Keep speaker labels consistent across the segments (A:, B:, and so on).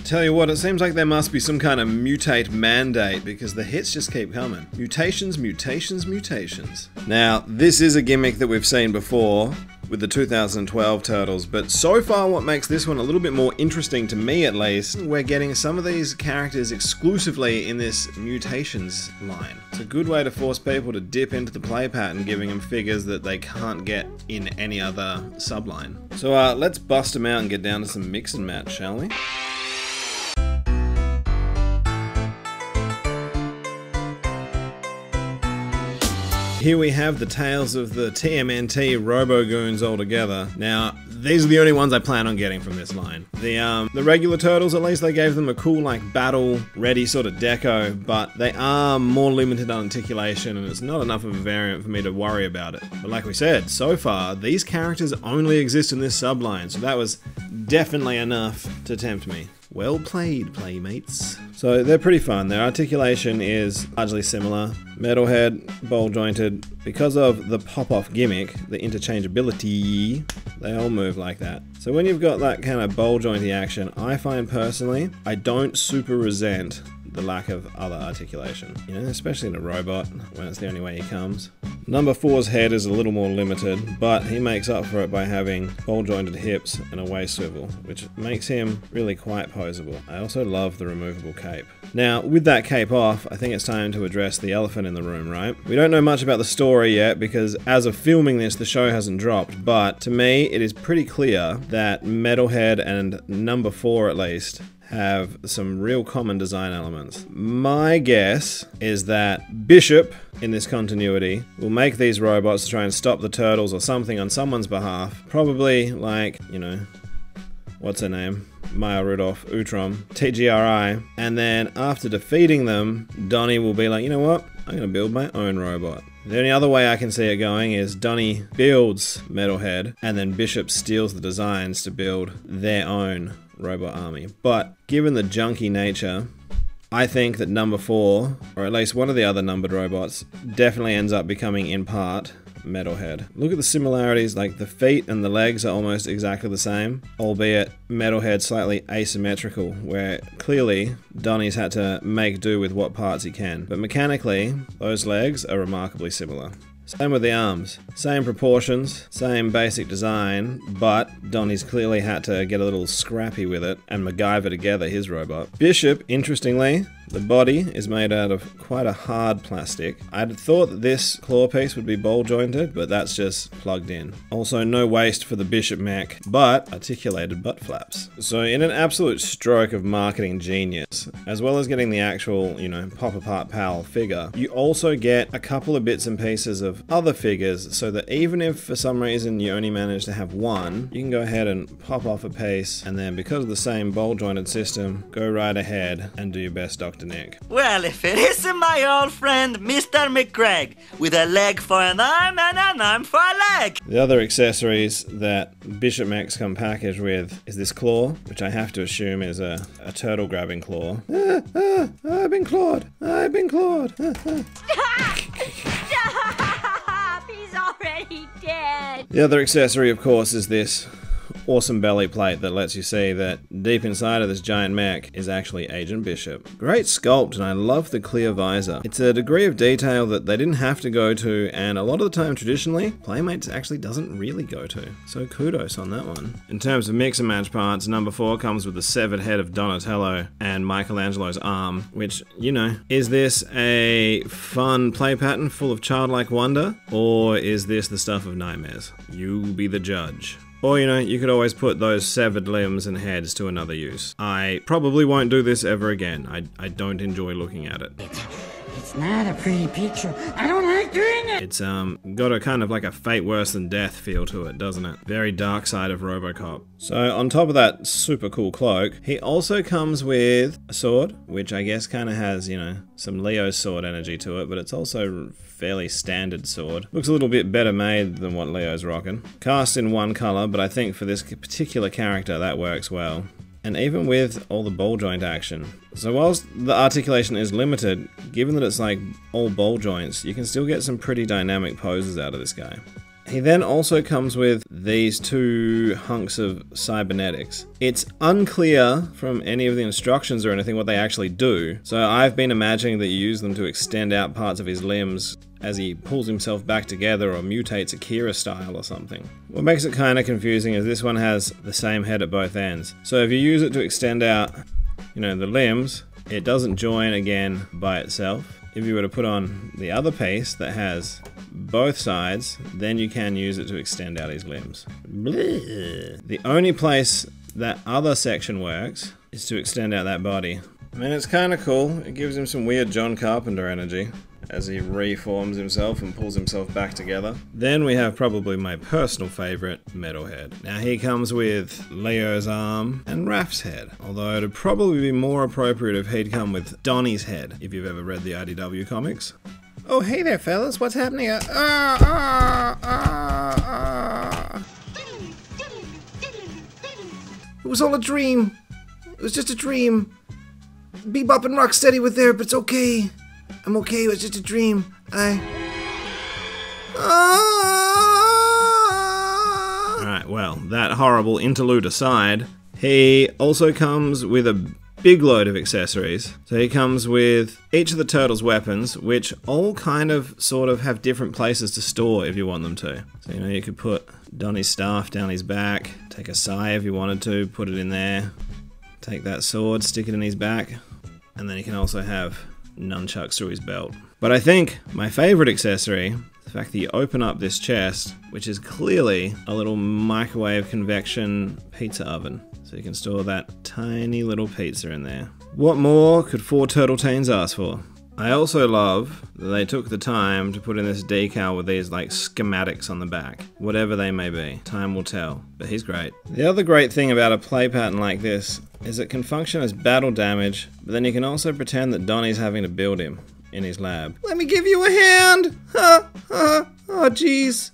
A: Tell you what, it seems like there must be some kind of mutate mandate because the hits just keep coming. Mutations, mutations, mutations. Now, this is a gimmick that we've seen before with the 2012 Turtles, but so far what makes this one a little bit more interesting to me at least, we're getting some of these characters exclusively in this Mutations line. It's a good way to force people to dip into the play pattern, giving them figures that they can't get in any other subline. So let's bust them out and get down to some mix and match, shall we? Here we have the tails of the TMNT Robo-Goons all together. Now, these are the only ones I plan on getting from this line. The regular Turtles, at least they gave them a cool, like, battle-ready sort of deco, but they are more limited on articulation, and it's not enough of a variant for me to worry about it. But like we said, so far, these characters only exist in this subline, so that was definitely enough to tempt me. Well played, playmates. So they're pretty fun. Their articulation is largely similar. MetalHead, bowl jointed. Because of the pop-off gimmick, the interchangeability, they all move like that. So when you've got that kind of bowl jointy action, I find personally, I don't super resent the lack of other articulation. You know, especially in a robot, when it's the only way he comes. Number 4's head is a little more limited, but he makes up for it by having bowl jointed hips and a waist swivel, which makes him really quite posable. I also love the removable cape. Now, with that cape off, I think it's time to address the elephant in the room, right? We don't know much about the story yet, because as of filming this, the show hasn't dropped, but to me, it is pretty clear that MetalHead and number 4 at least have some real common design elements. My guess is that Bishop, in this continuity, will make these robots to try and stop the Turtles or something on someone's behalf. Probably like, you know, what's her name? Maya Rudolph, Utrom, TGRI. And then after defeating them, Donnie will be like, you know what? I'm gonna build my own robot. The only other way I can see it going is Donnie builds MetalHead, and then Bishop steals the designs to build their own robot army. But given the junky nature, I think that number 4, or at least one of the other numbered robots, definitely ends up becoming in part MetalHead. Look at the similarities, like the feet and the legs are almost exactly the same, albeit MetalHead slightly asymmetrical, where clearly Donnie's had to make do with what parts he can. But mechanically, those legs are remarkably similar. Same with the arms. Same proportions, same basic design, but Donnie's clearly had to get a little scrappy with it and MacGyver together his robot. Bishop, interestingly, the body is made out of quite a hard plastic. I'd thought that this claw piece would be bowl jointed, but that's just plugged in. Also, no waist for the Bishop mech, but articulated butt flaps. So in an absolute stroke of marketing genius, as well as getting the actual, you know, pop apart pal figure, you also get a couple of bits and pieces of other figures, so that even if for some reason you only manage to have one, you can go ahead and pop off a piece, and then because of the same bowl jointed system, go right ahead and do your best Dr. Nick.
B: Well, if it isn't my old friend Mr. McGregor, with a leg for an arm and an arm for a leg!
A: The other accessories that Bishop mechs come packaged with is this claw, which I have to assume is a turtle grabbing claw. I've been clawed! I've been clawed!
C: Stop! He's already dead!
A: The other accessory, of course, is this awesome belly plate that lets you see that deep inside of this giant mech is actually Agent Bishop. Great sculpt, and I love the clear visor. It's a degree of detail that they didn't have to go to, and a lot of the time traditionally, Playmates actually doesn't really go to. So kudos on that one. In terms of mix and match parts, number 4 comes with the severed head of Donatello and Michelangelo's arm, which, you know, is this a fun play pattern full of childlike wonder, or is this the stuff of nightmares? You be the judge. Or, you know, you could always put those severed limbs and heads to another use. I probably won't do this ever again. I don't enjoy looking at it.
D: It's not a pretty picture. I don't like doing it.
A: It's got a kind of like a fate worse than death feel to it, doesn't it? Very dark side of RoboCop. So on top of that super cool cloak, he also comes with a sword, which I guess kind of has, you know, some Leo's sword energy to it, but it's also fairly standard sword. Looks a little bit better made than what Leo's rocking. Cast in one color, but I think for this particular character that works well. And even with all the ball joint action. So whilst the articulation is limited, given that it's like all ball joints, you can still get some pretty dynamic poses out of this guy. He then also comes with these two hunks of cybernetics. It's unclear from any of the instructions or anything what they actually do, so I've been imagining that you use them to extend out parts of his limbs as he pulls himself back together or mutates Akira style or something. What makes it kind of confusing is this one has the same head at both ends. So if you use it to extend out, you know, the limbs, it doesn't join again by itself. If you were to put on the other piece that has both sides, then you can use it to extend out his limbs. Blech. The only place that other section works is to extend out that body. I mean, it's kind of cool. It gives him some weird John Carpenter energy as he reforms himself and pulls himself back together. Then we have probably my personal favorite, MetalHead. Now he comes with Leo's arm and Raph's head, although it'd probably be more appropriate if he'd come with Donnie's head, if you've ever read the IDW comics. Oh, hey there, fellas, what's happening? It was all a dream. It was just a dream. Bebop and Rocksteady were there, but it's okay. I'm okay, it was just a dream. Alright, well, that horrible interlude aside, he also comes with a big load of accessories. So he comes with each of the turtles' weapons, which all kind of sort of have different places to store if you want them to. So, you know, you could put Donnie's staff down his back, take a sai if you wanted to, put it in there, take that sword, stick it in his back, and then you can also have nunchucks through his belt. But I think my favorite accessory, the fact that you open up this chest, which is clearly a little microwave convection pizza oven. So you can store that tiny little pizza in there. What more could 4 turtle teens ask for? I also love that they took the time to put in this decal with these like schematics on the back. Whatever they may be, time will tell, but he's great. The other great thing about a play pattern like this is it can function as battle damage, but then you can also pretend that Donnie's having to build him in his lab. Let me give you a hand! Oh jeez.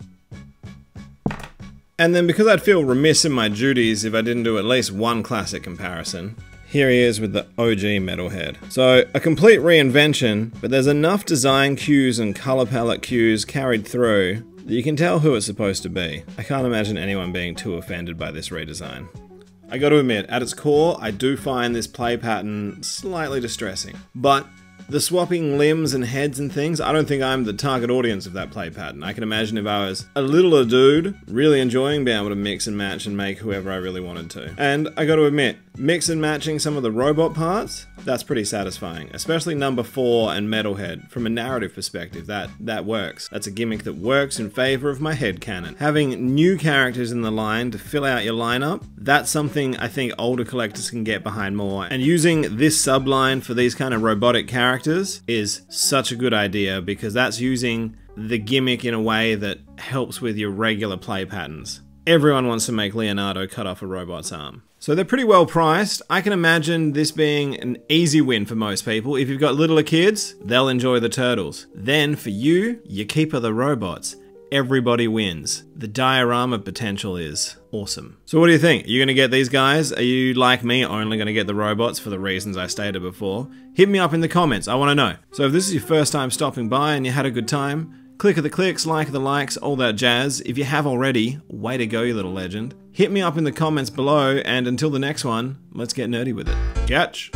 A: And then because I'd feel remiss in my duties if I didn't do at least one classic comparison, here he is with the OG MetalHead. So, a complete reinvention, but there's enough design cues and color palette cues carried through that you can tell who it's supposed to be. I can't imagine anyone being too offended by this redesign. I gotta admit, at its core, I do find this play pattern slightly distressing. But the swapping limbs and heads and things, I don't think I'm the target audience of that play pattern. I can imagine if I was a littler dude, really enjoying being able to mix and match and make whoever I really wanted to. And I gotta admit, mix and matching some of the robot parts, that's pretty satisfying. Especially number 4 and MetalHead. From a narrative perspective, that works. That's a gimmick that works in favor of my headcanon. Having new characters in the line to fill out your lineup, that's something I think older collectors can get behind more. And using this subline for these kind of robotic characters is such a good idea because that's using the gimmick in a way that helps with your regular play patterns. Everyone wants to make Leonardo cut off a robot's arm. So they're pretty well priced. I can imagine this being an easy win for most people. If you've got littler kids, they'll enjoy the turtles. Then for you keep the robots. Everybody wins. The diorama potential is awesome. So what do you think? Are you going to get these guys? Are you, like me, only going to get the robots for the reasons I stated before? Hit me up in the comments, I want to know. So if this is your first time stopping by and you had a good time, click the clicks, like the likes, all that jazz. If you have already, way to go, you little legend. Hit me up in the comments below, and until the next one, let's get nerdy with it. Catch!